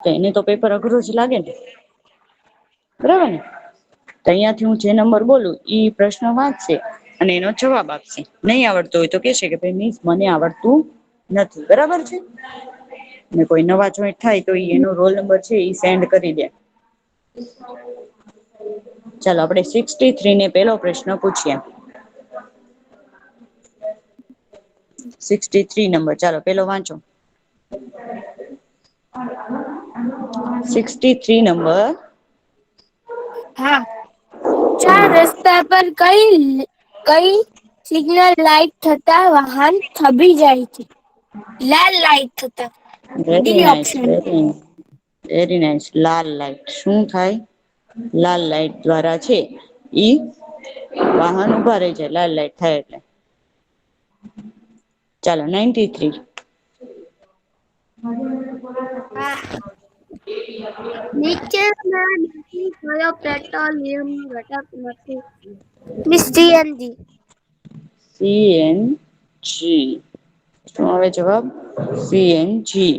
તો એને તો પેપર અઘરું જ લાગે ને, બરાબર ને. તો અહિયાંથી હું જે નંબર બોલું ઈ પ્રશ્ન વાંચશે અને એનો જવાબ આપશે. નહીં આવડતો હોય તો કેશે કે ભાઈ મિસ મને આવડતું નથી, બરાબર છે. ને કોઈ નવા જોઈન્ટ થાય તો એનો રોલ નંબર છે એ સેન્ડ કરી દે. ચાલો આપણે 63 ને પેલો પ્રશ્ન પૂછીએ. 63 નંબર, ચાલો પેલો વાંચો. 63 નંબર. હા, ચાર રસ્તા પર કઈ સિગ્નલ લાઈટ થતા વાહન થભી જાય છે? લાલ લાઈટ થતા. વેરી ડી નાઈસ, ઓપ્શન. Very nice. લાલ લાઈટ શું થાય? લાલ લાઈટ દ્વારા છે ઈ વાહન ઉભા રહી જાય લાલ લાઈટ થાય એટલે. ચાલો 93. હા. નીચેનામાંથી કયો પેટ્રોલિયમ ઘટક નથી? Miss CNG. સીએનજી. શું આવે જવાબ? સીએનજી.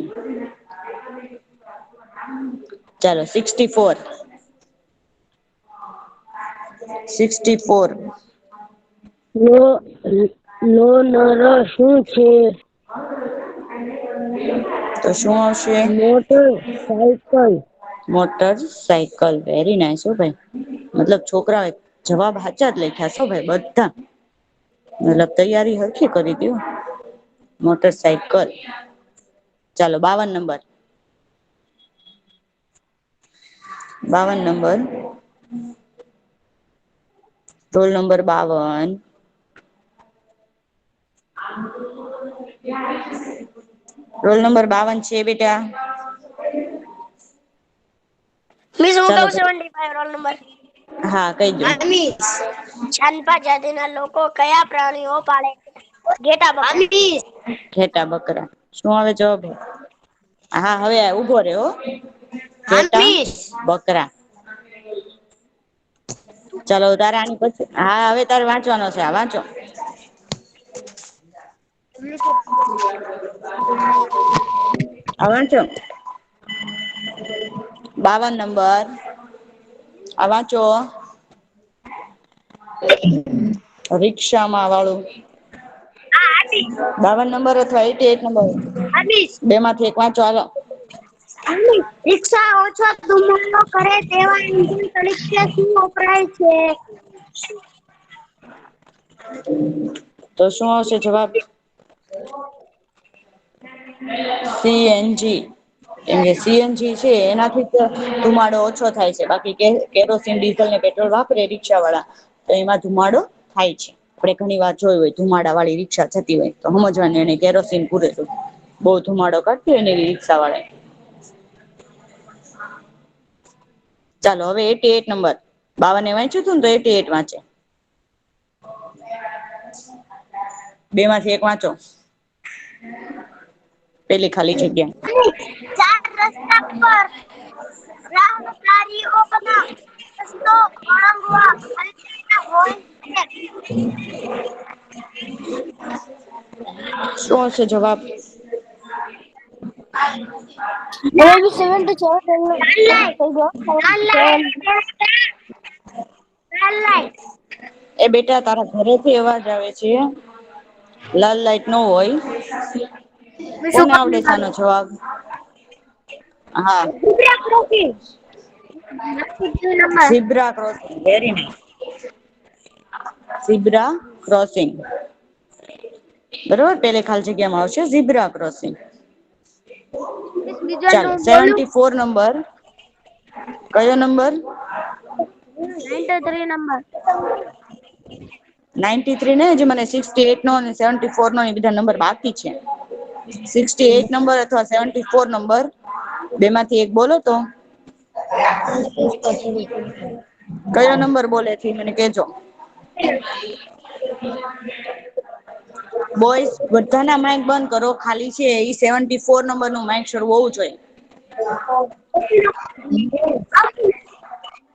ચાલો 64. 64. લોનર શું છે? તો શું આવશે? Motor cycle. Motor cycle. Very nice હો ભાઈ. મતલબ છોકરા જવાબ હાચા જ લખ્યા છો ભાઈ બધા. મતલબ તૈયારી હરખી કરી તી હો. Motor cycle. ચાલો 52 number. 52 number. Roll number 52. Roll number 52 છે બેટા. મિસ હું ચાલો કહું 75 રોલ નંબર. હા કહી દો. હા મિસ. ચાંપા જાતિના લોકો કયા પ્રાણીઓ પાળે છે? ઘેટા બકરા. ઘેટા બકરા. શું આવે જવાબ? હા હવે ઉભો રે હો. હા ઘેટા મિસ. બકરા. ચાલો તારે આની પછી, હા હવે તારે વાંચવાનો છે આ વાંચો. આ વાંચો. 52 નંબર. આ વાંચો. રિક્ષામાં વાળું. 52 નંબર અથવા 88 નંબર હા મિસ. બે માંથી એક વાંચો હાલો. રિક્ષા ઓછો ધુમાડો કરે તેવા ઇંધણ તરીકે શું વપરાય છે? તો શું આવશે જવાબ? સીએનજી. કેમ કે સીએનજી છે એનાથી જ ધુમાડો ઓછો થાય છે. બાકી કેરોસીન, ડીઝલ ને પેટ્રોલ વાપરે રિક્ષા વાળા તો એમાં ધુમાડો થાય છે. આપણે ઘણી વાર જોયું હોય ધુમાડા વાળી રિક્ષા જતી હોય તો સમજવાની એને કેરોસીન પૂરે હતું. બહુ ધુમાડો કરતી હોય ને એવી રિક્ષા વાળા. ચાલો હવે 88 નંબર. 52 એ વાંચ્યું હતું ને તો 88 વાંચે. બે માંથી એક વાંચો. પેલી ખાલી જગ્યા. ચાર રસ્તા પર રાહદારીઓના રસ્તો ઓળંગવા હોય છે. શું હશે જવાબ? હવે બી 77 થઈ ગયો. લાલ 77. લાઈટ. એ બેટા તારા ઘરેથી અવાજ આવે છે. લાલ લાઈટ ન હોય. શું કોને આવડે છે કામ આનો જવાબ? હા. Zebra crossing. Very nice. Zebra crossing. બરોબર પેલે ખાલી જગ્યામાં આવશે ઝીબ્રા ક્રોસિંગ. બીજો ચાલો બોલું. 74 નંબર. કયો નંબર? 93 નંબર. 93 ને હજી મને 68 નો અને 74 નો એ બધા નંબર બાકી છે. 68 નંબર અથવા 74 નંબર બે માંથી એક બોલો તો. કયો નંબર બોલે છે મને કેજો. બોયસ બધાના માઈક બંધ કરો ખાલી છે ઈ 74 નંબર નું માઇક શરૂ હોવું જોઈએ.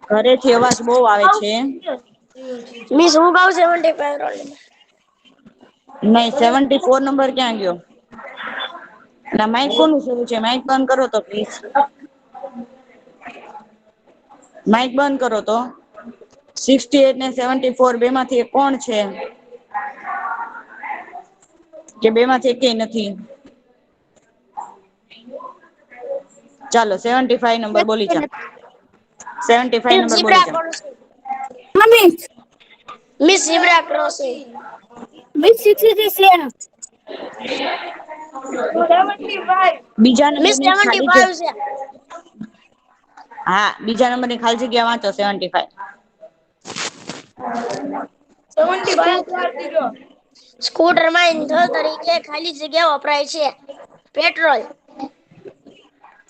ઘરેથી અવાજ બહુ આવે છે. મિસ હું કહું 75 રોલ નંબર. નહી 74 નંબર ક્યાં ગયો? અને માઇક કોનું શરૂ છે માઈક બંધ કરો તો પ્લીઝ. માઇક બંધ કરો તો. 68 ને 74 બે માંથી એક કોણ છે? કે બે માંથી એકેય નથી? ચાલો 75 નંબર બોલી જા. 75 નંબર બોલી જા. Miss miss zebra crossing. Miss 67. બીજા મિસ નંબરની ખાલી 75 છે. હા, બીજા નંબરની ખાલી જગ્યા વાંચો 75. સ્કૂટરમાં ઇંધણ તરીકે ખાલી જગ્યા વપરાય છે. Petrol.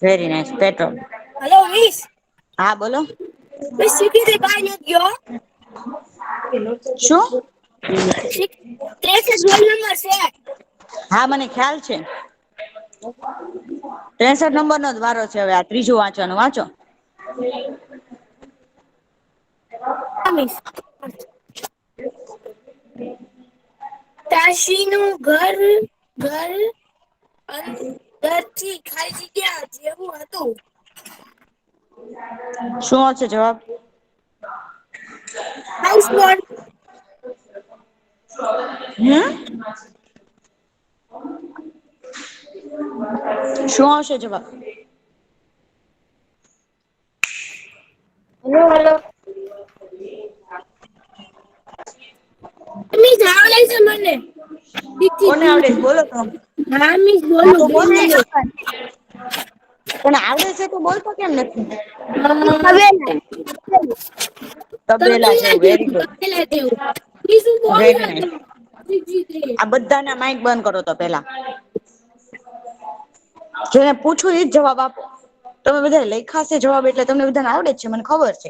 Very nice petrol. Hello miss. હા બોલો. મિસ સીટીથી બહાર નથી ગયો. શું? 63 રોલ નંબર છે. હા મને ખ્યાલ છે. 63 નંબરનો જ વારો છે હવે આ ત્રીજું વાંચવાનું વાંચો. હા મિસ. તાશીનું ઘર અંદરથી ખાલી જગ્યા જેવું હતું. શું છે જવાબ? હાઉસબોટ. હમ? શું આવશે જવાબ? Hello hello. મિસ આવડે છે મને. કોને આવડે છે બોલો તો. હા મિસ હા બોલો તો 2 બોલજો ને. નંબર. પણ આવડે છે તો બોલતો કેમ નથી? તબેલા જેવું વેરી ગુડ વેરી નાઇસ. આ બધાના માઈક બંધ કરો તો પેલા. જેને પૂછું ઈ જ જવાબ આપો. તમે બધા લખ્યા છે જવાબ એટલે તમને બધાને આવડે જ છે મને ખબર છે.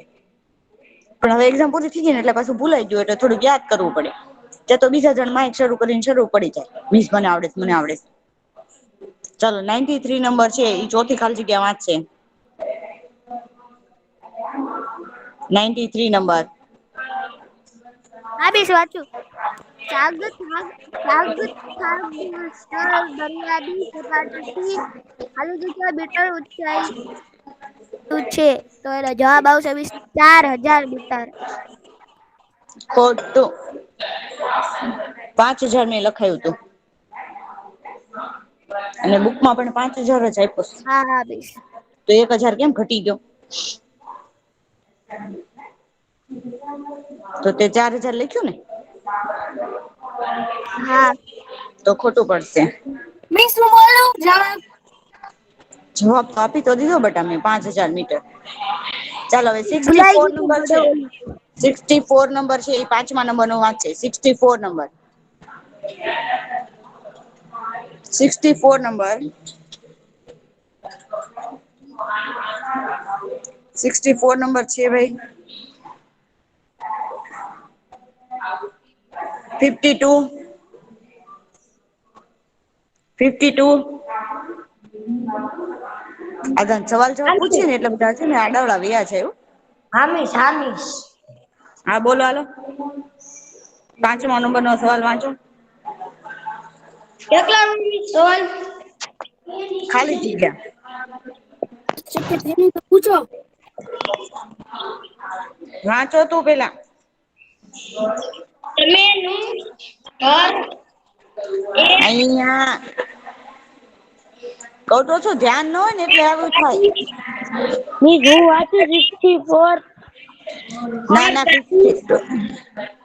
પણ હવે એક્ઝામ પૂરી થઈ ગઈ ને એટલે પાછું ભૂલાઈ ગયું એટલે થોડુંક યાદ કરવું પડે. ત્યાં તો બીજા જણ માઇક શરૂ કરીને શરૂ પડી જાય. મિસ મને આવડે છે મને આવડે છે. ચાલો 93 નંબર છે ઈ ચોથી ખાલી જગ્યા વાંચશે. 93 નંબર. હા મિસ વાંચું. સ્થળ દરિયાની સપાટીથી ખાલી જગ્યા મીટર ઊંચાઈ છે તો એનો જવાબ આવશે 4000 મીટર. ખોટું. 5000 મેં લખાયું તું. અને બુકમાં પણ 5000 જ આપ્યો છે. હા હા મિસ. તો 1000 કેમ ઘટી ગયો? તો તે 4000 લખ્યું ને? હા. તો ખોટું પડશે. મિસ હું બોલું જવાબ? જવાબ તો આપી તો દીધો બટા મેં 5000 મીટર. ચાલો હવે ભૂલાઈ 64 ગયું તું નંબર મને છે. ઓલું. 64 નંબર છે એ 5મા નંબર નો વાંચશે 64 નંબર. 64 નંબર. 64 નંબર છે ભાઈ. 52. 52. આ સવાલ જવાબ પૂછે ને એટલે બધા છે ને આડાવડા વ્યા છે એવું. હા મિસ હા મિસ. હા બોલો હાલો. 5મા નંબર નો સવાલ વાંચો. કેટલા મિનિટ સવાલ? ખાલી જગ્યા. પૂછો. વાંચો તું પેલા. તમેનું ઘર એક અહીંયા કઉ તો છું ધ્યાન ન હોય ને એટલે આવું થાય. મિસ હું વાંચું 64. ના ના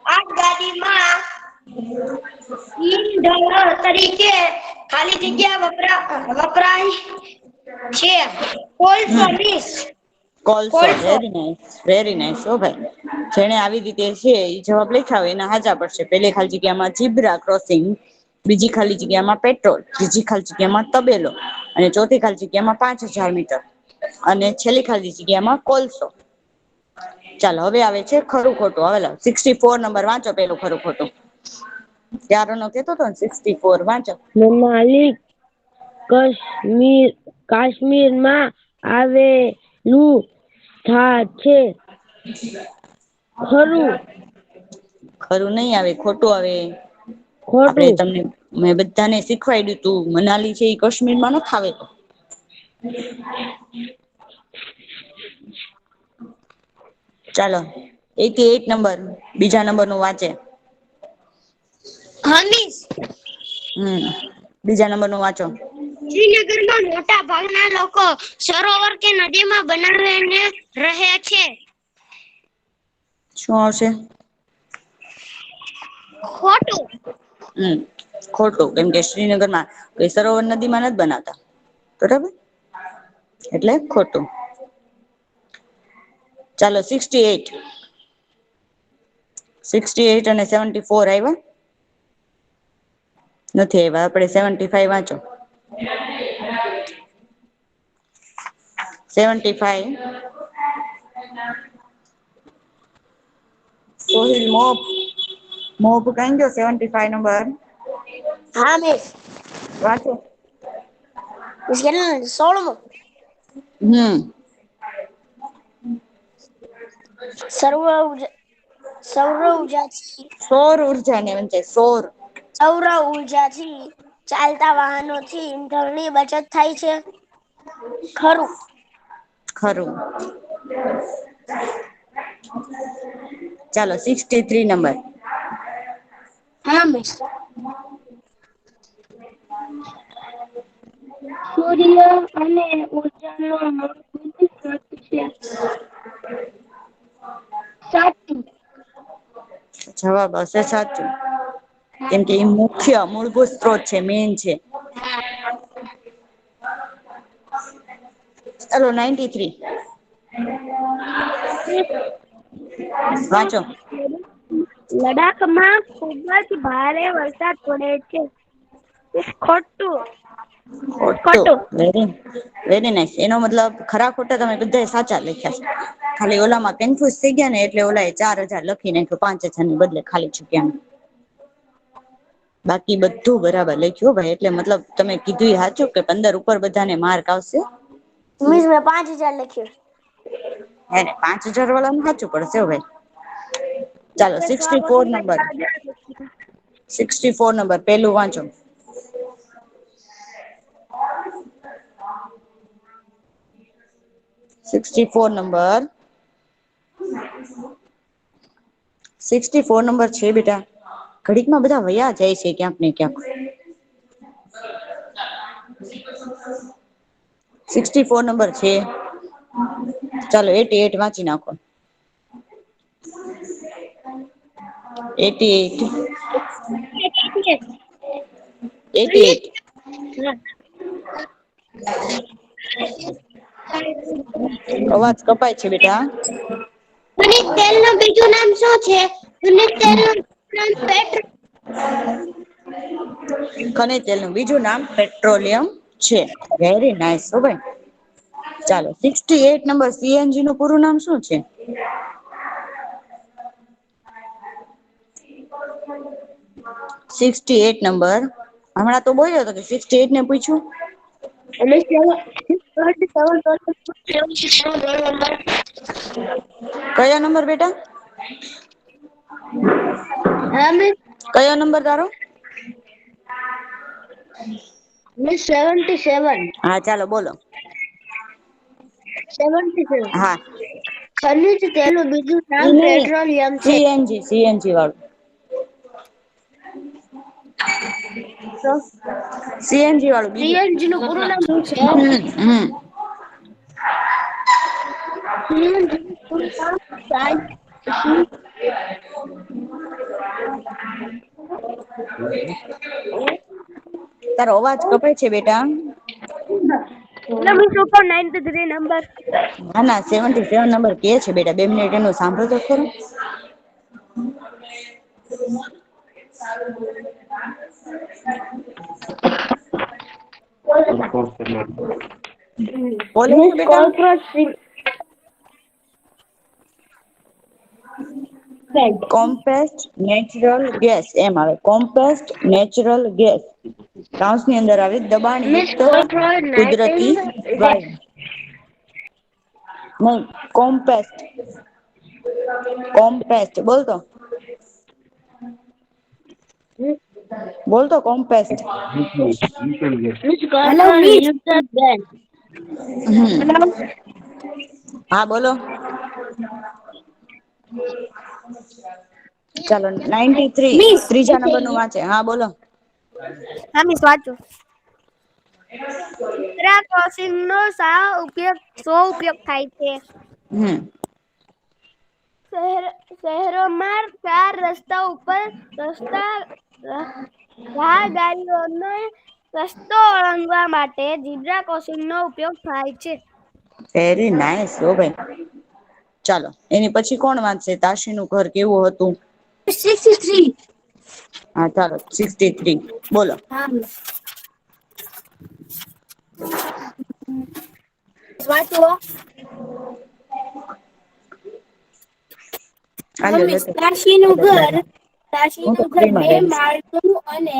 આ ગાડીમાં ઈંધણ તરીકે ખાલી જગ્યા વપરાય છે. કોલસો મિસ. કોલસો વેરી નાઈસ વેરી નાઈસ હો ભાઈ. જેને આવી રીતે છે એ જવાબ લખ્યા હોય એના હાચા પડશે પેલે ખાલી જગ્યામાં જીબ્રા ક્રોસિંગ બીજી ખાલી જગ્યામાં પેટ્રોલ ત્રીજી ખાલી જગ્યામાં તબેલો અને ચોથી ખાલી જગ્યામાં 5000 મીટર અને છેલ્લી ખાલી જગ્યામાં કોલસો. ચાલો હવે આવે છે ખરું ખોટું હવે 64 નંબર વાંચો પેલું ખરું ખોટું. ક્યાર નો કેતો હતો ને 64 વાંચો. મનાલી કાશ્મીરમાં આવેલું સ્થળ છે. ખરું ખરું નઈ આવે ખોટું આવે. આપડે ખોટું તમને મેં બધાને શીખવાડ્યું તું મનાલી છે એ કાશ્મીર માં નથ આવેલું. ચાલો 88 નંબર બીજા નંબર નું વાંચે. હમીસ. બીજા નંબર નું વાંચો. શ્રીનગરમાં મોટા ભાગના લોકો સરોવર કે નદીમાં બનાવીને રહે છે. શું આવશે? ખોટું. ખોટું. કેમ કે શ્રીનગરમાં કઈ સરોવર નદીમાં નથી બનાવતા. બરાબર એટલે ખોટું. ચાલો 68. 68 અને 74 આવ્યા? નથી આવ્યા. આપણે 75 વાંચો. 75. સોહિલ મોપ કઈ ગયો 75 નંબર? હા મિસ. વાંચો. કેટલા 16મો. હમ. સૌર ઉર્જાથી સૌર ઉર્જા ને વંચાય સૌર. સૌર ઉર્જાથી ચાલતા વાહનોથી ઈંધણની બચત થાય છે. ખરું. ખરું. ચાલો 63 નંબર. હા મિસ. સૂર્ય અને ઉર્જાનો મૂળભૂત સ્ત્રોત છે. સાચું. જવાબ હશે સાચું. કેમ કે એ મુખ્ય મૂળભૂત સ્ત્રોત છે. મેન છે. ચાલો 93. વાંચો. લડાખમાં ખૂબ જ ભારે વરસાદ પડે છે. ખોટું. ખોટું. ખોટું. Very nice. એનો મતલબ ખરા ખોટા તમે બધા સાચા લખ્યા છે. ખાલી ઓલામાં કન્ફ્યુઝ થઈ ગયા ને એટલે ઓલા 4000 લખી નાખ્યું 5000 ની બદલે ખાલી ચૂક્યા. બાકી બધું બરાબર લખ્યું ભાઈ. એટલે મતલબ તમે કીધું સાચું કે 15 ઉપર બધાને માર્ક આવશે. મિસ મેં 5000 લખ્યું. હે ને 5000 વાળાનું સાચું પડશે ભાઈ. ચાલો 64 નંબર. 64 નંબર પેલું વાંચો. 64 નંબર. 64 નંબર છે બેટા. ઘડીકમાં બધા વયા જાય છે ક્યાંક ને ક્યાંક. 64 નંબર છે. ચાલો 88 વાંચી નાખો. 88. 88. અવાજ કપાય છે બેટા. ખનિજ તેલનું બીજું નામ શું છે? ખનિજ તેલનું નામ પેટ્રોલ. ખનિજ તેલનું બીજું નામ પેટ્રોલિયમ છે. વેરી નાઈસ હો ભાઈ. ચાલો 68 નંબર. સીએનજી નું પૂરું નામ શું છે? 68 નંબર. હમણાં તો બોલ્યો હતો કે 68 ને પૂછ્યું. કયો નંબર બેટા? હા મિસ. કયો નંબર તારો? મિસ 77. હા ચાલો બોલો. 77. હા. ખનિજ તેલનું બીજું નામ ઈ નહી પેટ્રોલિયમ છે. સીએનજી વાળું. તો સીએનજી વાળું બીજું. સીએનજી નું પૂરું નામ શું છે? હમ. સીએનજી નું પૂરું નામ તારો અવાજ કપાય છે બેટા. હેલો મિસ ઉપર 93 નંબર. ના ના 77 નંબર કે છે બેટા. 2 મિનિટ એનું સાંભળ તો ખરું. બોલે છે મિસ બેટા. કોલક્રોસ કોમ્પેસ્ટ નેચરલ ગેસ એમ આવે. કોમ્પેસ્ટ નેચરલ ગેસ. કાઉન્સની અંદર આવે દબાણ મિસ યુક્ત કોલક્રોસ કુદરતી નાઇટિંગેલ. વાયુ. નહી કોમ્પેસ્ટ. કોમ્પેસ્ટ બોલતો. બોલતો કોમ્પેસ્ટ. Hello miss. હમ. હા બોલો. ચાલો 93 મિસ ત્રીજા નંબર નું વાંચે. હા બોલો. હા મિસ વાંચો. ઝીબ્રા ક્રોસિંગ નો શો ઉપયોગ થાય છે? હમ. શહેરોમાં 4 રસ્તા ઉપર રાહદારીઓને રસ્તો ઓળંગવા માટે ઝીબ્રા ક્રોસિંગ નો ઉપયોગ થાય છે. વેરી નાઈસ હો ભાઈ. ચાલો એની પછી કોણ વાંચશે? તાશી નું ઘર કેવું હતું? 63. હા ચાલો 63 બોલો. હા મિસ. વાંચો. હાલ્યો મિસ લેતો હું તો તાશીનું ઘર ફ્રીમાં 2 લઈશ માળનું અને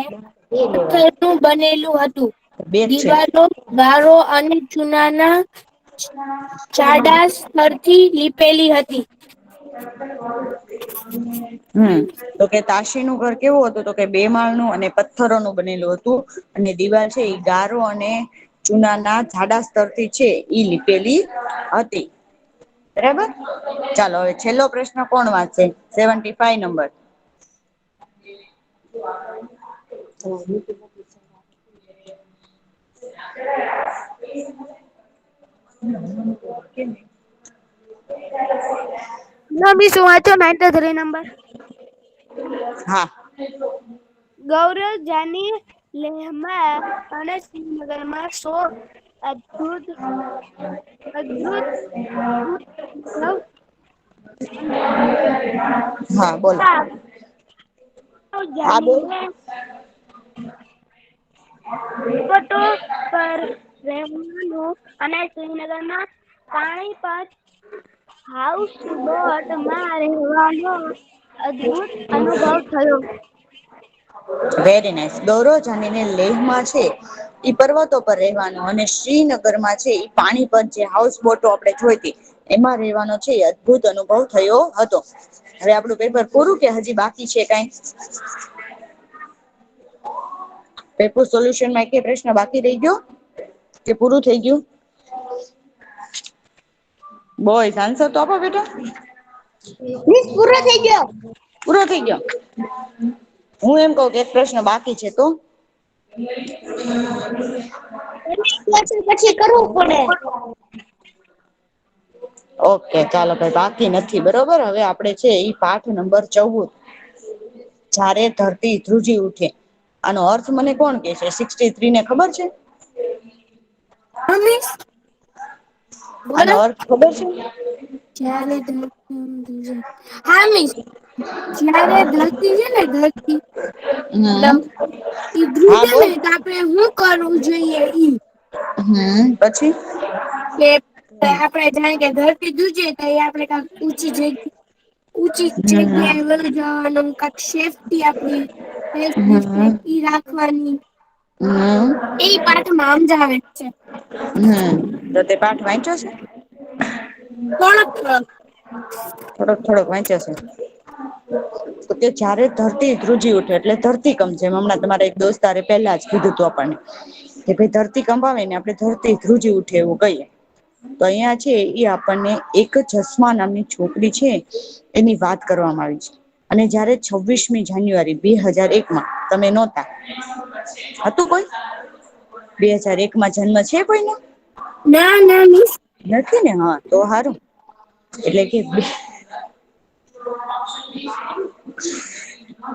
બે લેવાય પથ્થરનું બનેલું હતું. બે જ છે દિવાલો ગારો અને ચૂનાના જાડા સ્તરથી લીપેલી હતી. તો કે તાશી નું ઘર કેવું હતું? તો કે 2 માળનું અને પથ્થરોનું બનેલું હતું. અને દિવાલ છે એ ગારો અને ચુના ના જાડા સ્તરથી છે ઈ લીપેલી હતી. બરાબર. ચાલો હવે છેલ્લો પ્રશ્ન કોણ વાંચશે? 75 નંબર. ના મિસ વાંચો 93 નંબર. હા. ગૌરવ જાની લેહમાં અને શ્રીનગરમાં અદભુત અદભુત હા બોલો. હા બોલ. જાનીને પર રહેવાનું અને શ્રીનગરમાં પાણીપત હાઉસબોટમાં રહેવાનો અદભુત અનુભવ થયો. Very nice. ગૌરવ જાનીને લેહમાં છે ઈ પર્વતો પર રહેવાનું અને શ્રીનગરમાં છે ઈ પાણી પર જે હાઉસ બોટો આપણે જોઈતી એમાં રહેવાનો છે એ અદભુત અનુભવ થયો હતો. હવે આપણું પેપર પૂરું કે હજી બાકી છે કાંઈ? પેપર સોલ્યુશનમાં એકેય પ્રશ્ન બાકી રહી ગયો કે પૂરું થઈ ગયું? બોયઝ આન્સર તો આપો બેટા. મિસ પૂરો થઈ ગયો. પૂરો થઈ ગયો. હું એમ કઉ કે એક પ્રશ્ન બાકી છે તો? પછી કરવું પડે. ઓકે ચાલો ભાઈ બાકી નથી બરોબર. હવે આપડે છે ઈ પાઠ નંબર 14 જ્યારે ધરતી ધ્રુજી ઉઠે આનો અર્થ મને કોણ કે છે? 63 ને ખબર છે? હા મિસ આનો બોલો. અર્થ ખબર છે? હા મિસ. જ્યારે ધરતી છે ને ધરતી હમ મતલબ ઈ હા ધ્રુજે ને બોલ. તો આપડે શું કરવું જોઈએ ઈ? પછી? કે આપડે જાણે કે ધરતી ધ્રુજે તો એ આપડે કાક ઊંચી હમ જગ્યાએ વયું જવાનું કાક સેફ્ટી આપડી હમ સેફ્ટી રાખવાની હમ એ પાઠમાં સમજાવે છે. તો તે પાઠ વાંચ્યો છે? થોડોક થોડોક. થોડોક વાંચ્યો છે. તો કે જ્યારે ધરતી ધ્રુજી ઉઠે એટલે ધરતીકંપ જેમ હમણાં તમારા એક દોસ્તારે પહેલા જ કીધું તું આપણને કે ભાઈ ધરતીકંપ આવે ને આપણે ધરતી ધ્રુજી ઉઠે એવું કહીએ. તો અહિયાં છે એ આપણને એક જસ્મા નામની છોકરી છે એની વાત કરવામાં આવી છે. અને જયારે 26મી જાન્યુઆરી 2001 માં તમે નહોતા હતું કોઈ? 2001 માં જન્મ છે કોઈનો? ના ના મિસ. નથી ને હા તો હારું એટલે કે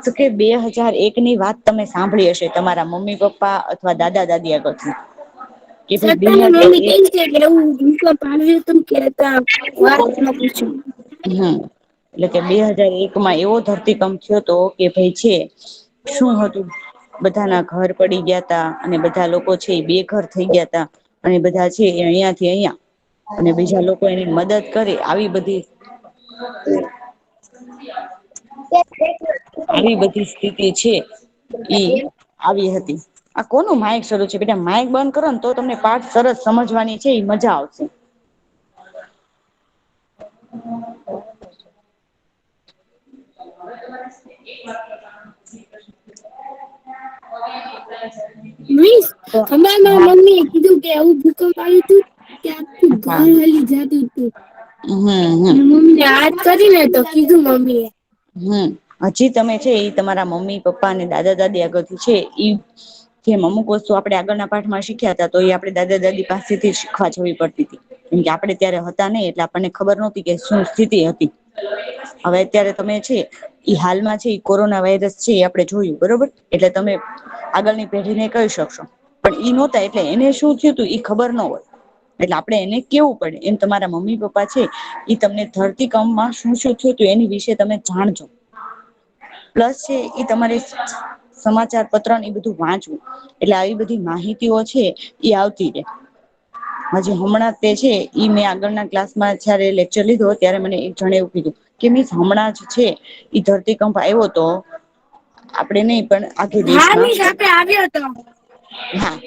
તો કે 2001 ની વાત તમે સાંભળી હશે તમારા મમ્મી પપ્પા અથવા દાદા દાદી આગળથી કે ભાઈ બે સત્તાની હજાર મમ્મી એક કઈ છે કે એવું ભૂકંપ આવ્યું હતું કે વાત ન પૂછ્યું. એટલે કે 2001 એવો ધરતીકંપ થયો હતો કે ભાઈ છે શું હતું બધાના ઘર પડી ગયા તા અને બધા લોકો છે બેઘર થઈ ગયા તા અને બધા છે અહિયાં થી અહિયાં અને બીજા લોકો એની મદદ કરે આવી બધી આવી બધી સ્થિતિ છે ઈ આવી હતી. આ કોનું માઇક શરૂ છે બેટા માઇક બંધ કરો ને તો તમને પાઠ સરસ સમજવાની છે એ મજા આવશે. મિસ તો હમણાં હા મારા મમ્મી એ કીધું કે આવું ભૂકંપ આવ્યું હતું કે આખું હા ઘર હલી જતું હતું. હમ હમ મમ્મી ને યાદ કરીને તો કીધું મમ્મી એ. હજી તમે છે એ તમારા મમ્મી પપ્પા અને દાદા દાદી આગળથી છે ઈ જેમ અમુક વસ્તુ આપણે આગળના પાઠમાં શીખ્યા હતા તો એ આપણે દાદા દાદી પાસેથી શીખવા જવી પડતી હતી. કેમ કે આપણે ત્યારે હતા નહીં એટલે આપણને ખબર નહોતી કે શું સ્થિતિ હતી. હવે અત્યારે તમે છે ઈ હાલમાં છે કોરોના વાયરસ છે એ આપણે જોયું બરોબર એટલે તમે આગળની પેઢીને કહી શકશો પણ ઈ નહોતા એટલે એને શું થયું તું ઈ ખબર ન હોય. એટલે આપણે એને કેવું પડે એમ તમારા મમ્મી પપ્પા છે ઈ તમને ધરતીકંપમાં શું શું થયું હતું એની વિશે તમે જાણજો. પ્લસ છે ઈ તમારે સમાચાર પત્ર ને એ બધું વાંચવું એટલે આવી બધી માહિતીઓ છે એ આવતી રે. હજી હમણાં તે છે ઈ મેં આગળના ક્લાસમાં જયારે લેક્ચર લીધો ત્યારે મને એક જણે એવું કીધું કે મિસ હમણાં જ છે ઈ ધરતીકંપ આવ્યો તો આપણે નહી પણ આખે હા દેશમાં. મિસ આપડે આવ્યો હતો. હા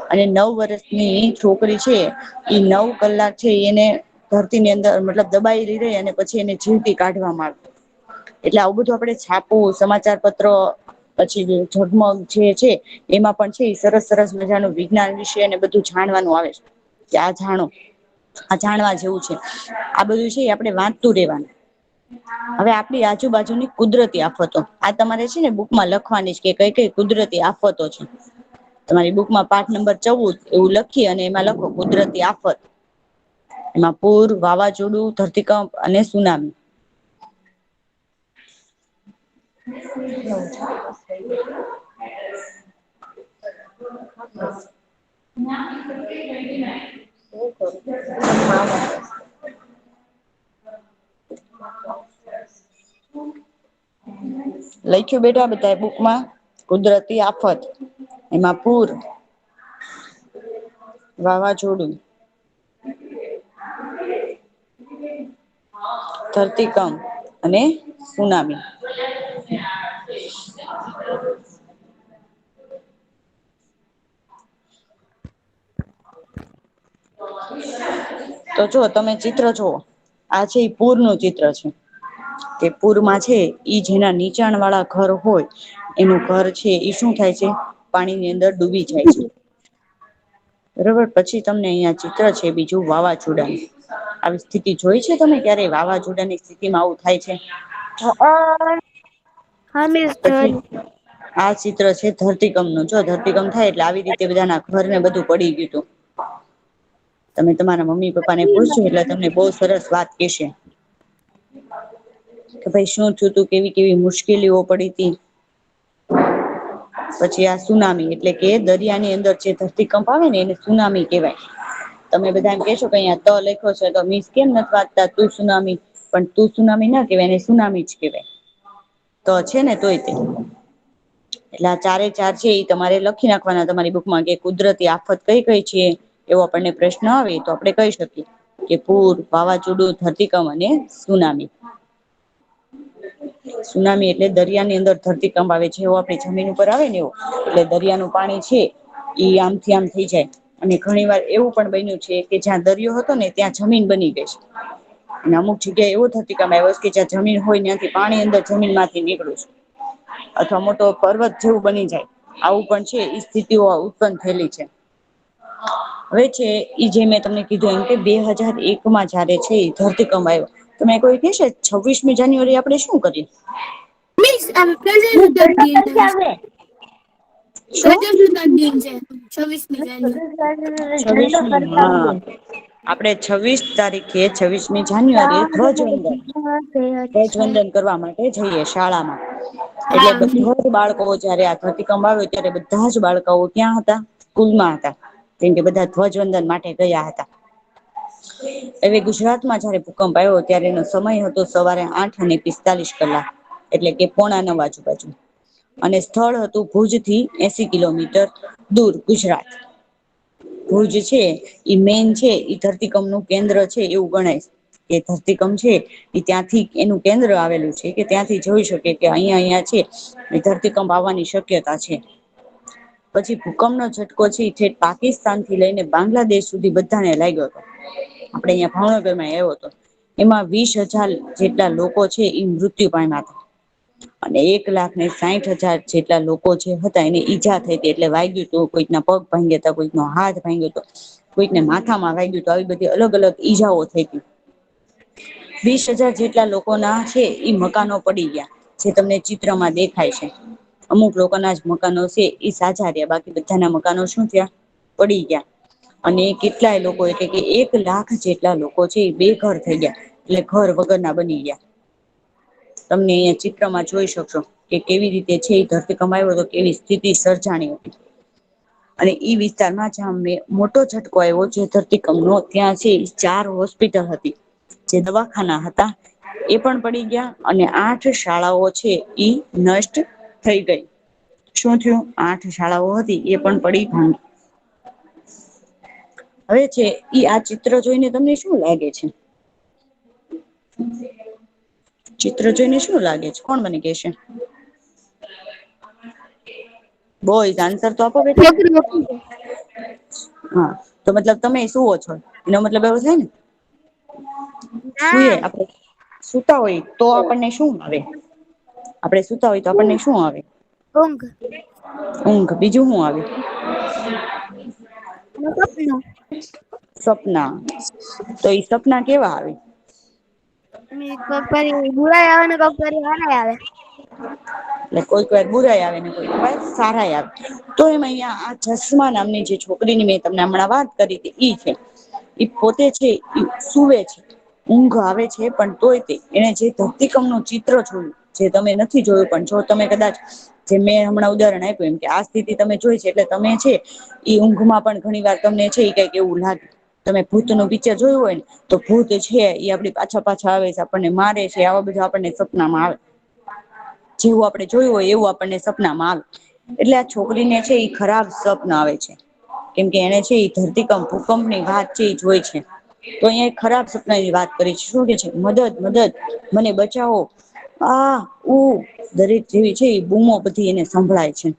અને 9 વર્ષની છોકરી છે ઈ 9 કલાક છે એને ધરતીની અંદર મતલબ દબાઈ રહી અને પછી એને જીવતી કાઢવામાં આવી. એટલે આવું બધું આપણે છાપવું સમાચાર પત્ર પછી ઝગમગ જે છે એમાં પણ છે સરસ સરસ મજાનું વિજ્ઞાન વિશે અને બધું જાણવાનું આવે છે કે આ જાણો આ જાણવા જેવું છે આ બધું છે આપણે વાંચતું રેવાનું. હવે આપણી આજુબાજુની કુદરતી આફતો આ તમારે છે ને બુકમાં લખવાની છે કે કઈ કઈ કુદરતી આફતો છે. તમારી બુકમાં પાઠ નંબર 14 એવું લખી અને એમાં લખો કુદરતી આફત. એમાં પૂર વાવાઝોડું ધરતીકંપ અને સુનામી. લખ્યું બેટા બધા બુકમાં કુદરતી આફત એમાં પૂર વાવાઝોડું ધરતીકંપ અને સુનામી. તો જો તમે ચિત્ર જુઓ આ છે એ પૂરનું ચિત્ર છે. કે પૂરમાં છે ઈ જેના નીચાણ વાળા ઘર હોય એનું ઘર છે એ શું થાય છે પાણીની અંદર ડૂબી જાય છે. બરોબર પછી તમને અહિયાં ચિત્ર છે બીજું વાવાઝોડાનું. આવી સ્થિતિ જોઈ છે તમે ક્યારે વાવાઝોડાની સ્થિતિમાં આવું થાય છે. હા મિસ પછી જોયેલું. આ ચિત્ર છે ધરતીકંપનું જો ધરતીકંપ થાય એટલે આવી રીતે બધાના ઘરને બધું પડી ગયું હતું. તમે તમારા મમ્મી પપ્પાને પૂછજો એટલે તમને બહુ સરસ વાત કેશે. કે ભાઈ શું થયું તું કેવી કેવી મુશ્કેલીઓ પડી તી. પછી આ સુનામી એટલે કે દરિયાની અંદર જે ધરતીકંપ આવે ને એને સુનામી કહેવાય. તમે બધા એમ કેશો કે અહીંયા ત લખ્યો છે તો મીસ કેમ નથી વાંચતા તું સુનામી પણ તું સુનામી ના કેવાય એને સુનામી જ કેવાય તો છે ને તોય તે. એટલે આ 4 છે એ તમારે લખી નાખવાના તમારી બુકમાં કે કુદરતી આફત કઈ કઈ છે. એવો આપણને પ્રશ્ન આવે તો આપણે કહી શકીએ. કે પૂર વાવાઝોડું ધરતીકંપ અને સુનામી. સુનામી એટલે દરિયાની અંદર ધરતીકંપ આવે જેવો આપણી જમીન ઉપર આવે ને એવો એટલે દરિયાનું પાણી છે ઈ આમથી આમ થઈ જાય. અને ઘણી વાર એવું પણ બન્યું છે કે જ્યાં દરિયો હતો ને ત્યાં જમીન બની ગઈ છે. અને અમુક જગ્યા એવો ધરતીકંપ આવ્યો કે જ્યાં જમીન હોય ત્યાંથી પાણી અંદર જમીન માંથી નીકળ્યું છે. અથવા મોટો પર્વત જેવું બની જાય આવું પણ છે ઈ સ્થિતિઓ ઉત્પન્ન થયેલી છે. હવે છે ઈ જે મેં તમને કીધું એમ કે 2001માં જયારે છે ધરતીકંપ આવ્યો. તમે કોઈ કહેશે 26મી જાન્યુઆરી આપણે શું કરીએ. મિસ આમ પ્રજાસત્તાક દિન આવે શું પ્રજાસત્તાક દિન છે 26મી જાન્યુઆરી. 26મી હા આપણે 26 તારીખે 26મી જાન્યુઆરી ધ્વજવંદન કરવા માટે જઈએ શાળામાં એટલે હા બધા જ બાળકો જયારે આ ધરતીકંપ આવ્યો ત્યારે બધા જ બાળકો ક્યાં હતા સ્કૂલમાં હતા. કેમ કે બધા ધ્વજવંદન માટે ગયા હતા. હવે ગુજરાતમાં જયારે ભૂકંપ આવ્યો ત્યારે એનો સમય હતો સવારે 8:45 એટલે કે 8:45 આજુબાજુ. અને સ્થળ હતું ભુજ થી 80 કિલોમીટર દૂર ગુજરાત. ભુજ છે ઈ મેન છે ઈ ધરતીકંપનું કેન્દ્ર છે એવું ગણાય. એ ધરતીકંપ છે એ ત્યાંથી એનું કેન્દ્ર આવેલું છે કે ત્યાંથી જોઈ શકે કે અહિયાં છે ધરતીકંપ આવવાની શક્યતા છે. પછી ભૂકંપનો ઝટકો છે ઠેઠ પાકિસ્તાન થી લઈને બાંગ્લાદેશ સુધી બધાને લાગ્યો હતો. આપડે અહિયાં ભાવનગરમાં આવ્યો હતો. એમાં 20,000 જેટલા લોકો છે એ મૃત્યુ પામ્યા હતા. અને 1,60,000 જેટલા લોકો જે હતા એને ઈજા થઈ હતી એટલે વાગ્યું તું કોઈકના પગ ભાંગ્યા હતા કોઈકનો હાથ ભાંગ્યો હતો. કોઈકને માથામાં વાગ્યું તો આવી બધી અલગ અલગ ઈજાઓ થઈ હતી. 20,000 જેટલા લોકો ના છે ઈ મકાનો પડી ગયા. જે તમને ચિત્રમાં દેખાય છે. અમુક લોકોના જ મકાનો છે એ સાજા રહ્યા, બાકી બધાના મકાનો શું થયા? પડી ગયા. અને કેટલાય લોકો એટલે કે 1 લાખ જેટલા લોકો છે એ બેઘર થઈ ગયા. એટલે ઘર વગર ના બની ગયા. તમને અહીંયા ચિત્રમાં જોઈ શકશો કે કેવી રીતે છે એ ધરતી કમાયો તો કેવી સ્થિતિ સર્જાણી હતી. અને ઈ વિસ્તારમાં જ્યાં મોટો ઝટકો આવ્યો જે ધરતીકંપનો, ત્યાં છે 4 હોસ્પિટલ હતી. જે દવાખાના હતા એ પણ પડી ગયા અને 8 શાળાઓ છે ઈ નષ્ટ થઈ ગઈ. શું થયું? 8 શાળાઓ હતી એ પણ પડી ભાંગી. હવે છે ઈ આ ચિત્ર જોઈને તમને શું લાગે છે? ચિત્ર જોઈને શું લાગે છે? કોણ મને કેશે? બોયઝ આન્સર તો આપો બેટા. છોકરી હતી. હા તો મતલબ તમે સુવો છો એનો મતલબ એવો થાય ને. ના સુઈએ આપણે, સુતા હોય તો આપણને શું આવે? આપણે સુતા હોય તો આપણને શું આવે? ઊંઘ ઊંઘ. બીજું શું આવે? અને સપનું. સપના. તો ઈ સપના કેવા આવે? કોક વાર બુરાઈ આવે ને કોક વાર હારાય આવે. એટલે કોઈક વાર બુરાઈ આવે ને કોઈક વાર સારાય આવે. તો એમ અહીંયા આ જસમા નામની જે છોકરીની મેં તમને હમણાં વાત કરી હતી ઈ છે. ઈ પોતે છે ઈ સુવે છે. ઊંઘ આવે છે પણ તોય તે એને જે ધરતીકંપનું ચિત્ર જોયું, જે તમે નથી જોયું પણ જો તમે કદાચ જે મેં હમણાં ઉદાહરણ આપ્યું એમ કે આ સ્થિતિ તમે જોઈ છે એટલે તમે છે ઈ ઊંઘમાં પણ ઘણી વાર તમને છે ઈ કંઈક એવું લાગે. તમે ભૂતનું પિક્ચર જોયું હોય ને તો ભૂત છે ઈ આપણી પાછા પાછા આવે છે, આપણને મારે છે, આવા બધા આપણને સપનામાં આવે. જેવું આપણે જોયું હોય એવું આપણને સપનામાં આવે. એટલે આ છોકરીને છે ઈ ખરાબ સપના આવે છે. કેમકે એને છે ઈ ધરતીકંપ, ભૂકંપની વાત છે ઈ જોઈ છે. તો અહીંયા એક ખરાબ સપનાની વાત કરી છે. શું કે છે? મદદ, મદદ, મને બચાવો. દરેક જેવી છે એ બૂમો બધી એને સંભળાય છે.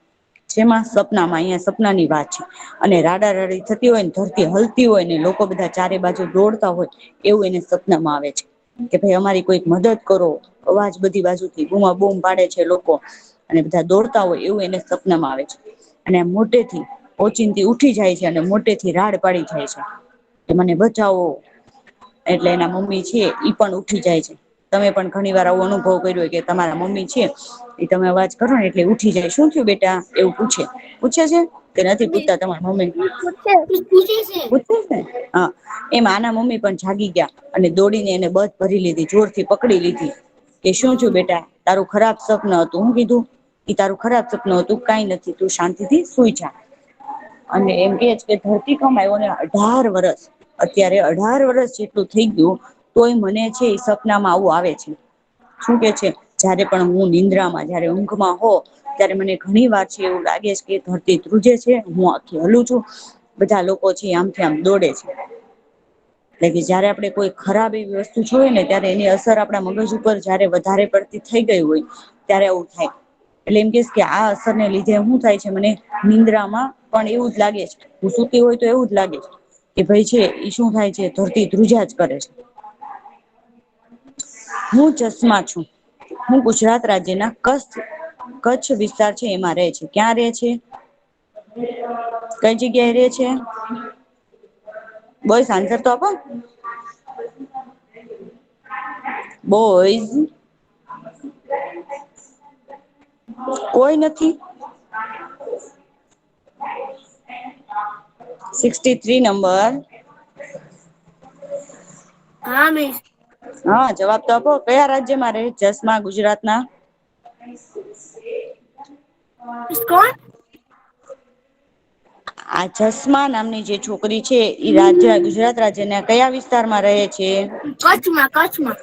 જેમાં? સપનામાં. અહીંયા સપનાની વાત છે. અને રાડારાડી થતી હોય ને, ધરતી હલતી હોય ને, લોકો બધા ચારે બાજુ દોડતા હોય એવું એને સપનામાં આવે છે. કે ભાઈ અમારી કોઈક મદદ કરો. અવાજ બધી બાજુથી બૂમાબૂમ પાડે છે લોકો. અને બધા દોડતા હોય એવું એને સપનામાં આવે છે. અને મોટેથી ઓચિંતી ઉઠી જાય છે અને મોટેથી રાડ પાડી જાય છે. કે મને બચાવો. એટલે એના મમ્મી છે ઈ પણ ઉઠી જાય છે. તમે પણ ઘણી વાર આવો અનુભવ કર્યો હોય કે તમારા મમ્મી છે એ તમે અવાજ કરો ને એટલે ઉઠી જાય. શું થયું બેટા? એવું પૂછે. પૂછે છે કે નથી પૂછતા તમારા મમ્મી? પૂછે. પૂછે છે? હા. એમ આના મમ્મી પણ જાગી ગયા અને દોડીને એને બથ ભરી લીધી, જોરથી પકડી લીધી. કે શું થયું બેટા? તારું ખરાબ સપનું હતું. હું કીધું? ઈ તારું ખરાબ સપનું હતું, કાંઈ નથી, તું શાંતિથી સુઈ જા. અને એમ કે છે કે ધરતીકંપ આવ્યો ને 18 વર્ષ, અત્યારે 18 વર્ષ જેટલું થઈ ગયું તોય મને છે એ સપનામાં આવું આવે છે. શું કે છે? જયારે પણ હું નિંદ્રામાં, જયારે ઊંઘમાં હો ત્યારે મને ઘણી વાર છે એવું લાગે છે કે ધરતી ધ્રુજે છે, હું આખી હલું છું, બધા લોકો છે આમથી આમ દોડે છે. એટલે કે જયારે આપણે કોઈ ખરાબ એવી વસ્તુ જોઈએ ને ત્યારે એની અસર આપણા મગજ ઉપર જયારે વધારે પડતી થઈ ગઈ હોય ત્યારે આવું થાય. એટલે એમ કેસ કે આ અસરને લીધે શું થાય છે મને નિંદ્રામાં પણ એવું જ લાગે છે. હું સુતી હોય તો એવું જ લાગે છે કે ભાઈ છે ઈ શું થાય છે ધરતી ધ્રુજા જ કરે છે. હું ચશ્મા છું. હું ગુજરાત રાજ્યના કચ્છ વિસ્તાર છે એમાં રહે છે. ક્યાં રહે છે? કઈ જગ્યાએ રે છે? બોયસ આન્સર તો આપો. બોયઝ કોઈ નથી? 63 નંબર. હા મિસ. હા જવાબ તો આપો. કયા રાજ્યમાં રહે ચશ્મા ગુજરાતના? કોણ? આ જસમા નામની જે છોકરી છે ઈ ગુજરાત રાજ્યના કયા વિસ્તારમાં રહે છે? કચ્છમાં કચ્છમાં.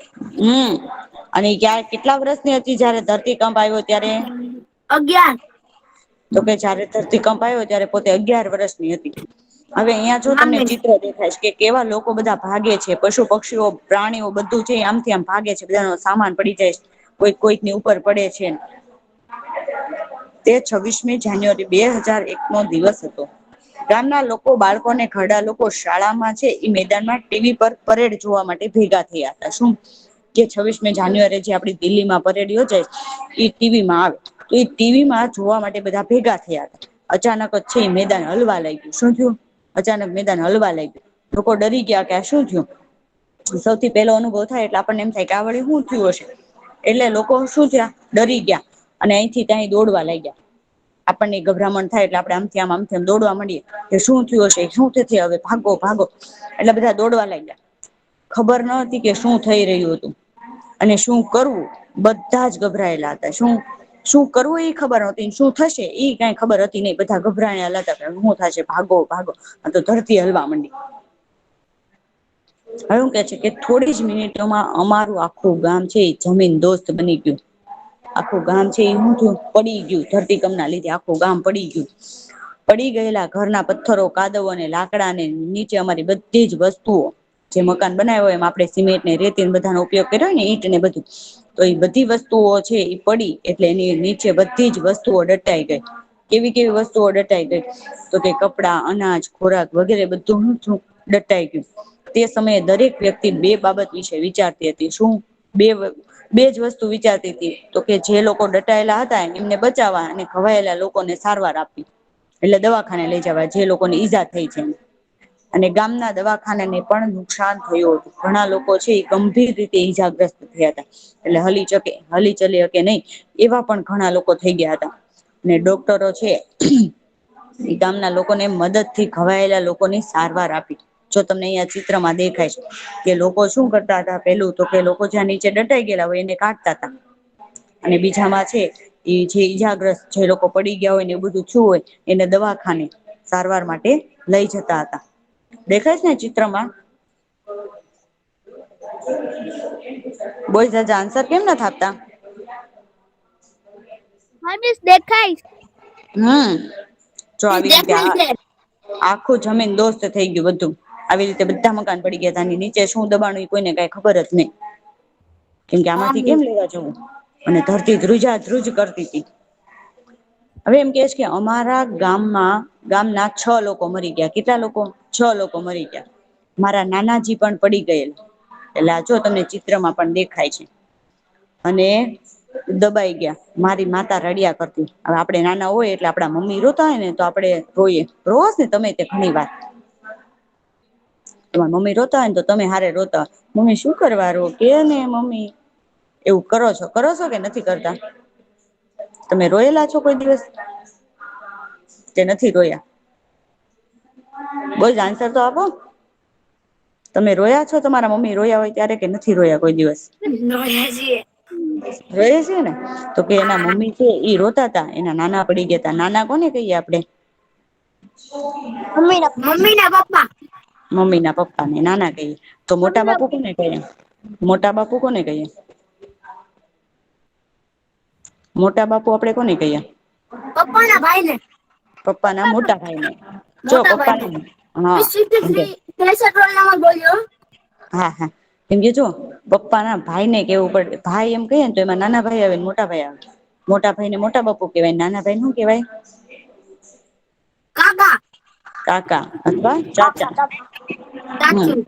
અને કેટલા વર્ષની હતી જયારે ધરતીકંપ આવ્યો ત્યારે? 11. તો કે જયારે ધરતીકંપ આવ્યો ત્યારે પોતે 11 વર્ષની હતી. હવે અહિયાં જો હા તમને મિસ. ચિત્ર દેખાય છે કે કેવા લોકો બધા ભાગે છે, પશુ પક્ષીઓ પ્રાણીઓ બધું છે આમથી આમ ભાગે છે, બધાનો સામાન પડી જાય છે, કોઈકની ઉપર પડે છે. તે 26મી જાન્યુઆરી 2001 નો દિવસ હતો. ગામના લોકો, બાળકોને ઘરડા લોકો શાળામાં છે એ મેદાનમાં ટીવી પર પરેડ જોવા માટે ભેગા થયા હતા. શું કે 26મી જાન્યુઆરી જે આપડી દિલ્હીમાં પરેડ યોજાય એ ટીવીમાં આવે. તો એ ટીવીમાં જોવા માટે બધા ભેગા થયા હતા. અચાનક જ છે મેદાન હલવા લાગ્યું. શું થયું? અચાનક મેદાન હલવા લાગ્યું. લોકો ડરી ગયા કે આ શું થયું? સૌથી પહેલો અનુભવ થાય એટલે આપણને એમ થાય કે આ વળી શું થયું હશે? એટલે લોકો શું થયા, ડરી ગયા અને અહીંથી ત્યાં દોડવા લાગ્યા. આપણને ગભરામણ થાય એટલે આપણે આમથી આમ દોડવા માંડીએ કે શું થયું હશે, શું થશે, હવે ભાગો ભાગો. એટલે બધા દોડવા લાગ્યા. ખબર ન હતી કે શું થઈ રહ્યું હતું અને શું કરવું. બધા જ ગભરાયેલા હતા. શું કરવું એ ખબર નહોતી, શું થશે એ કઈ ખબર હતી નહી. બધા ગભરાણેલા હતા શું થશે, ભાગો ભાગો. તો ધરતી હલવા માંડી. હવે હું કે છે કે થોડી જ મિનિટોમાં અમારું આખું ગામ છે એ જમીન દોસ્ત બની ગયું. આખું ગામ છે એ શું થયું, પડી ગયું. ધરતીકંપ ના લીધે આખું ગામ પડી ગયું. પડી ગયેલા ઘરના પથ્થરો, કાદવ અને લાકડાને નીચે અમારી બધી જ વસ્તુઓ, જે મકાન બનાવ્યો હોય એમ આપણે સિમેન્ટ ને રેતી બધાનો ઉપયોગ કર્યો હોય ને, ઈટ ને બધું, તો એ બધી વસ્તુઓ છે એ પડી એટલે એની નીચે બધી જ વસ્તુઓ દટાઈ ગઈ. કેવી કેવી વસ્તુઓ દટાઈ ગઈ, તો કે કપડા, અનાજ, ખોરાક વગેરે બધું દટાઈ ગયું. તે સમયે દરેક વ્યક્તિ બે બાબત વિશે વિચારતી હતી. શું? બે જ વસ્તુ વિચારતી હતી, તો કે જે લોકો દટાયેલા હતા એમને બચાવવા અને ઘવાયેલા લોકોને સારવાર આપવી. એટલે દવાખાને લઈ જવા જે લોકોને ઈજા થઈ છે. અને ગામના દવાખાનાને પણ નુકસાન થયું હતું. ઘણા લોકો છે એ ગંભીર રીતે ઈજાગ્રસ્ત થયા હતા. એટલે હલી ચલી કે નહી એવા પણ ઘણા લોકો થઈ ગયા હતા. અને ડોક્ટરો છે એ ગામના લોકોને મદદ થી ઘવાયેલા લોકોની સારવાર આપી. જો તમને અહીંયા ચિત્રમાં દેખાય છે કે લોકો શું કરતા હતા, પેલું તો કે લોકો જ્યાં નીચે દટાઈ ગયેલા હોય એને કાઢતા હતા. અને બીજામાં છે એ જે ઈજાગ્રસ્ત જે લોકો પડી ગયા હોય ને એ બધું થયું હોય એને દવાખાને સારવાર માટે લઈ જતા હતા. દેખાય છે ને ચિત્રમાં? બોલ જજા આન્સર કેમ નથી આપતા? હા મિસ દેખાય. જો આવી રીતે દેખાય છે. આખું જમીન દોસ્ત થઈ ગયું બધું. આવી રીતે બધા મકાન પડી ગયા હતા. નીચે શું દબાણું કોઈને કઈ ખબર જ નહી. કેમ કે હા આમાંથી મિસ. કેમ લેવા જવું. અને ધરતી ધ્રુજા કરતી હતી. હવે એમ કે છે કે અમારા ગામના 6 લોકો મરી ગયા. કેટલા લોકો? 6 લોકો મરી ગયા. મારા નાનાજી પણ પડી ગયેલા. એટલે આ જો તમને ચિત્રમાં પણ દેખાય છે. અને દબાઈ ગયા. મારી માતા રડ્યા કરતી. હવે આપણે નાના હોય એટલે આપડા મમ્મી રોતા હોય ને તો આપડે રોઈએ. રોવો ને તમે તે ઘણી વાર. તમારા મમ્મી રોતા હોય ને તો તમે હારે રોતા હોય. મમ્મી શું કરવા રો? કે ને મમ્મી. એવું કરો છો કે નથી કરતા? તમે રોયેલા છો કોઈ દિવસ? કે નથી રોયા? બોલ આન્સર તો આપો. તમે રોયા છો તમારા મમ્મી રોયા હોય ત્યારે કે નથી રોયા કોઈ દિવસ? રોયા છીએ. રોયા છે ને તો કે એના મમ્મી છે ઈ રોતા તા એના નાના પડી ગયા તા. નાના કોને કહીએ આપણે? મમ્મી ના પપ્પા. મમ્મી ના પપ્પા ને નાના કહીએ. તો મોટા બાપુ કોને કહીએ? મોટા બાપુ કોને કહીએ? મોટા બાપુ આપડે કોને કહીએ? પપ્પા ના ભાઈ ને. પપ્પા ના મોટા ભાઈ ને. જો મોટા ભાઈ ને. પપ્પાના હા મિસ 63 રોલ નંબર બોલ્યો. હા હા એમ કે જો પપ્પા ના ભાઈ ને કેવું પડે. ભાઈ એમ કહીએ ને તો એમાં નાના ભાઈ આવે ને મોટા ભાઈ આવે. મોટા ભાઈ ને મોટા બાપુ કેવાય. નાના ભાઈ શું કેવાય? કાકા. કાકા અથવા ચાચા. હમ ચાચુ.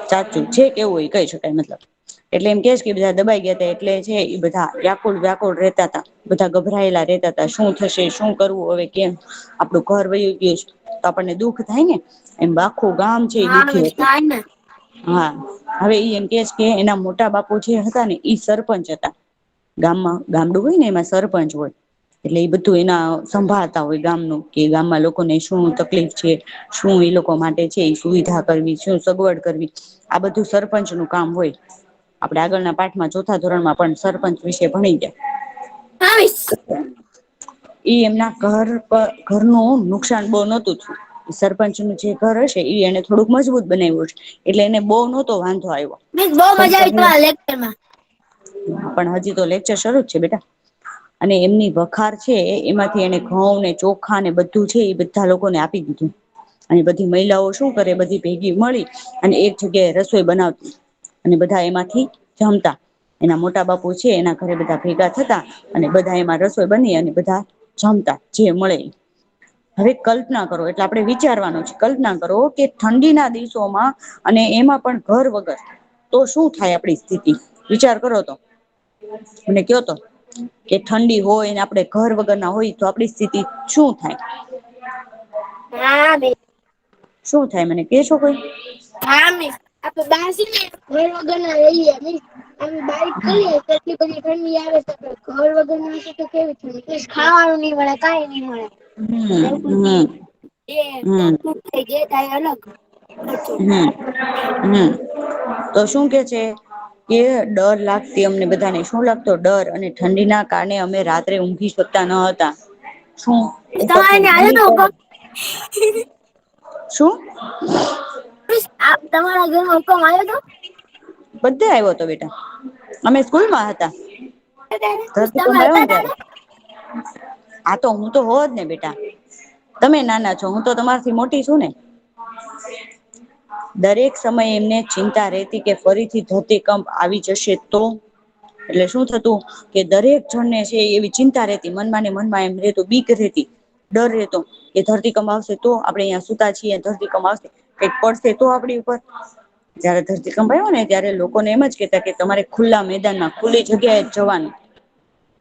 ચાચું જે કેવું હોય કહી શકાય મતલબ. એટલે એમ કે છે કે બધા દબાઈ ગયા હતા એટલે છે એ બધા વ્યાકુળ રહેતા હતા. બધા ગભરાયેલા રહેતા હતા. શું થશે? શું કરવું હવે? કેમ આપડું ઘર વયું ગયું છે. તો આપણને દુઃખ થાય ને એમ આખું ગામ છે એ હા દુખી મિસ હતું. થાય ને. હા હવે ઈ એમ કે છે કે એના મોટા બાપુ જે હતા ને ઈ સરપંચ હતા. ગામડું હોય ને એમાં સરપંચ હોય. એટલે એ બધું એના સંભાળતા હોય ગામનું કે ગામમાં લોકોને શું તકલીફ છે. શું એ લોકો માટે છે એ સુવિધા કરવી, શું સગવડ કરવી. આ બધું સરપંચ નું કામ હોય. આપણે આગળના પાઠમાં 4થા ધોરણમાં પણ સરપંચ વિશે ભણી ગયા. હા મિસ. ઈ એમના ઘરનું નુકસાન બહુ નહોતું થયું. સરપંચ નું જે ઘર હશે એ એને થોડુંક મજબૂત બનાવ્યું છે. એટલે એને બહુ નહોતો વાંધો આવ્યો. મિસ બહુ મજા આવી તમારા લેક્ચરમાં. પણ હજી તો લેક્ચર શરૂ જ છે બેટા. અને એમની વખાર છે એમાંથી એને ઘઉં ને ચોખા ને બધું છે એ બધા લોકોને આપી દીધું. અને બધી મહિલાઓ શું કરે બધી ભેગી મળી અને એક જગ્યાએ રસોઈ બનાવતી. અને બધા એમાંથી જમતા. એના મોટા બાપુ છે એના ઘરે બધા ભેગા થતા અને બધા એમાં રસોઈ બની અને બધા જમતા જે મળે. હવે કલ્પના કરો એટલે આપણે વિચારવાનું છે. કલ્પના કરો કે ઠંડીના દિવસોમાં અને એમાં પણ ઘર વગર તો શું થાય આપડી સ્થિતિ વિચાર કરો તો. મને કયો તો. કે ઠંડી હોય ને આપણે ઘર વગર ના હોય તો આપડી સ્થિતિ શું થાય? હા મિસ. શું થાય મને કેશો કોઈ? હા મિસ. આપણે ઘર વગર ના રહીએ મિસ. અમે બાઈક કરીએ કેટલી બધી ઠંડી આવે છે ઘર વગર ના તો કેવી ઠંડી ખાવાનું નહી મળે કઈ નહી મળે હમ એ હમ જે થાય અલગ ખર્ચો હમ તો શું કે છે કે ડર લાગતી અમને બધાને શું લાગતો ડર અને ઠંડીના કારણે અમે રાત્રે ઊંઘી શકતા ન હતા શું તમારે ઉપરથી ને હાલે મમ્મી તો કરે શું તમારા ઘરમાં હુકમ આવ્યો તો બધે આવ્યો હતો બેટા અમે સ્કૂલમાં હતા ધરતીકંપ તમે આવ્યો હતા ને ત્યારે હા તો હું તો હોવ જ ને બેટા તમે નાના છો હું તો તમારથી મોટી છું ને દરેક સમયે એમને ચિંતા રહેતી કે ફરીથી ધરતીકંપ આવી જશે તો એટલે શું થતું કે દરેક જણને છે એવી ચિંતા રહેતી મનમાં ને મનમાં એમ રહેતું બીક રહેતી ડર રહેતો કે ધરતીકંપ આવશે તો આપડે અહીંયા સુતા છીએ ધરતીકંપ આવશે કઈક પડશે તો આપડી ઉપર જયારે ધરતીકંપ આવ્યો ને ત્યારે લોકોને એમ જ કેતા કે તમારે ખુલ્લા મેદાનમાં ખુલ્લી જગ્યાએ જવાનું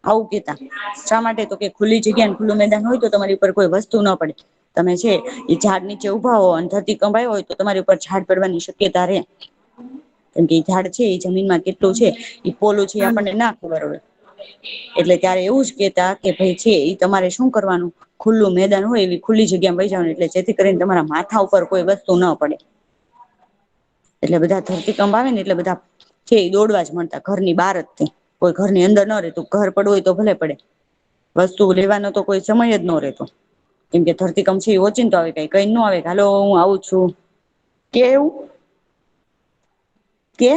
આવું કેતા શા માટે તો કે ખુલ્લી જગ્યા ખુલ્લું મેદાન હોય તો તમારી ઉપર કોઈ વસ્તુ ના પડે તમે છે એ ઝાડ નીચે ઉભા હો અને ધરતીકંપ આવ્યો હોય તો તમારી ઉપર ઝાડ પડવાની શક્યતા રે કેમ કે ઝાડ છે એ જમીનમાં કેટલું છે એ પોલું છે આપણને ના ખબર હોય એટલે ત્યારે એવું જ કેતા કે ભાઈ છે એ તમારે શું કરવાનું ખુલ્લું મેદાન હોય એવી ખુલ્લી જગ્યામાં વઈ જવાનું એટલે જેથી કરીને તમારા માથા ઉપર કોઈ વસ્તુ ન પડે એટલે બધા ધરતીકંપ આવે ને એટલે બધા છે એ દોડવા જ મળતા ઘરની બહાર જ તે કોઈ ઘરની અંદર ન રહેતું ઘર પડવું હોય તો ભલે પડે વસ્તુ લેવાનો તો કોઈ સમય જ ન રહેતો કેમ કે ધરતીકંપ છે એ ઓચિંતો આવે કઈ ન આવે હાલો હું આવું છું કેવું કે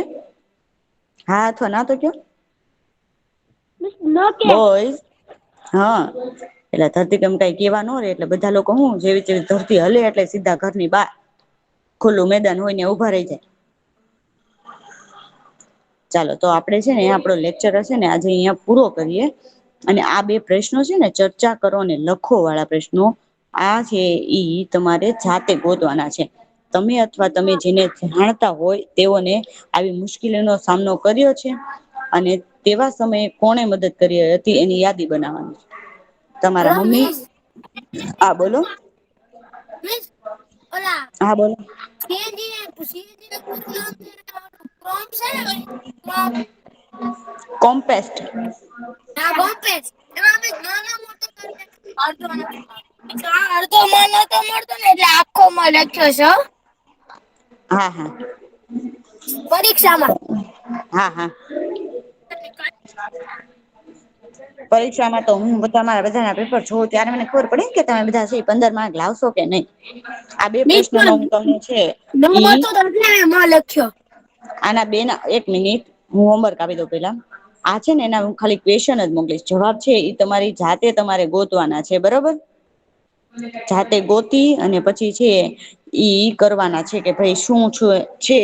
હા અથવા ના તો કયો ન કે બોયઝ હા એટલે ધરતીકંપ કઈ કેવા ન રે એટલે બધા લોકો હું જેવી જેવી ધરતી હલે એટલે સીધા ઘરની બાર ખુલ્લું મેદાન હોય ને ઉભા રહી જાય ચાલો તો આપડે છે ને આપડો લેક્ચર હશે ને આજે અહિયાં પૂરો કરીએ અને આ બે પ્રશ્નો છે ને ચર્ચા કરો અને લખો વાળા પ્રશ્નો આ છે ઈ તમારે જાતે ગોતવાના છે તમે અથવા તમે જેને જાણતા હોય તેઓને આવી મુશ્કેલીનો સામનો કર્યો છે અને તેવા સમયે કોને મદદ કરી હતી એની યાદી બનાવવાની તમારા હલો મમ્મી મિસ હા બોલો મિસ ઓલા હા બોલો કોમ્પેસ્ટ અડધો માં નતો મળતો ને એટલે આખો માં લખ્યો છે હા હા પરીક્ષામાં હા હા પરીક્ષામાં તો હું તમારા બધાના પેપર જોઉં ત્યારે મને ખબર પડે કે તમે બધા છે 15 માર્ક લાવશો કે નહી આ બે મિસ પ્રશ્ન નો પણ હું તમને છે ન ઈ મળતો તો એટલે માં લખ્યો આના બે ના એક મિનિટ હું હોમવર્ક આપી દઉં પેલા આ છે ને એના હું ખાલી ક્વેશ્ચન જ મોકલીશ જવાબ છે એ તમારી જાતે તમારે ગોતવાના છે બરોબર જાતે ગોતી અને પછી છે ઈ કરવાના છે કે ભાઈ શું છે